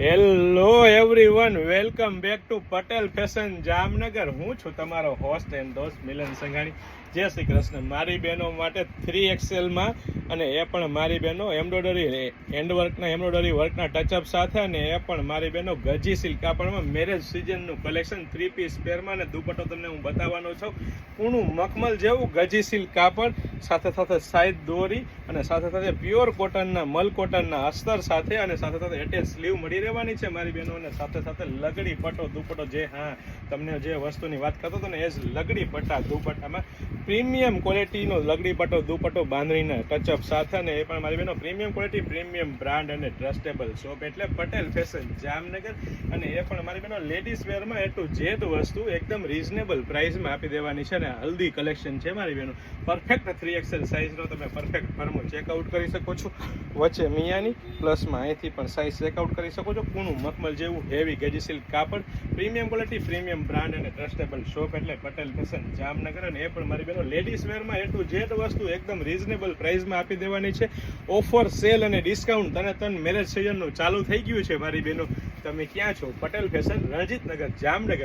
Hello everyone, welcome back to Patel fashion Jamnagar. હું છું તમારો હોસ્ટ એન્ડ દોસ્ત મિલન સંઘાણી. જય શ્રી કૃષ્ણ. મારી બહેનો માટે 3XL માં, અને એ પણ મારી બહેનો એમ્બ્રોઇડરી એમ્બ્રોઇડરી વર્કના ટચઅપ સાથે, અને એ પણ મારી બહેનો ગજી સિલ્ક કાપડમાં મેરેજ સિઝનનું કલેક્શન 3 પીસ પેરમાં, અને દુપટ્ટો તમને હું બતાવવાનો છું. પૂણું મખમલ જેવું ગજી સિલ્ક કાપડ, સાથે સાથે સાઈડ દોરી, અને સાથે સાથે પ્યોર કોટનના મલ કોટનના અસ્તર સાથે, અને સાથે સાથે એટેચ સ્લીવ મળી રહેવાની છે મારી બહેનોને. સાથે સાથે લગડી પટ્ટો દુપટ્ટો, જે તમને જે વસ્તુની વાત કરતો હતો ને, એ જ લગડી પટ્ટા દુપટ્ટામાં પ્રીમિયમ ક્વોલિટીનો લગડી પટ્ટો દુપટ્ટો બાંધણીના ટચઅપ સાથે, અને એ પણ મારી બહેનો પ્રીમિયમ ક્વોલિટી, પ્રીમિયમ બ્રાન્ડ અને ટ્રસ્ટેબલ શોપ એટલે પટેલ ફેશન જામનગર. અને એ પણ મારી બહેનો લેડીઝ વેરમાં A to Z વસ્તુ એકદમ રીઝનેબલ પ્રાઇસમાં આપી દેવાની છે. ને હલ્દી કલેક્શન છે મારી બહેનો. પરફેક્ટ 3XL સાઇઝનો તમે પરફેક્ટ ફર્મો ચેકઆઉટ કરી શકો છો. વચ્ચે મિયાની પ્લસમાં અહીંથી પણ સાઇઝ ચેકઆઉટ કરી શકો છો. પૂણું મખમલ જેવું હેવી ગજી સિલ્ક કાપડ, પ્રીમિયમ ક્વોલિટી, પ્રીમિયમ બ્રાન્ડ અને ટ્રસ્ટેબલ શોપ એટલે પટેલ ફેશન જામનગર. અને એ પણ મારી બહેનો લેડીઝ વેરમાં A to Z વસ્તુ એકદમ રીઝનેબલ પ્રાઇસમાં આપી દેવાની છે. ઓફર, સેલ અને ડિસ્કાઉન્ટ તન મેરેજ સિઝનનું ચાલુ થઈ ગયું છે મારી બહેનો. તમે ક્યાં છો? પટેલ ફેશન રણજીતનગર જામનગર.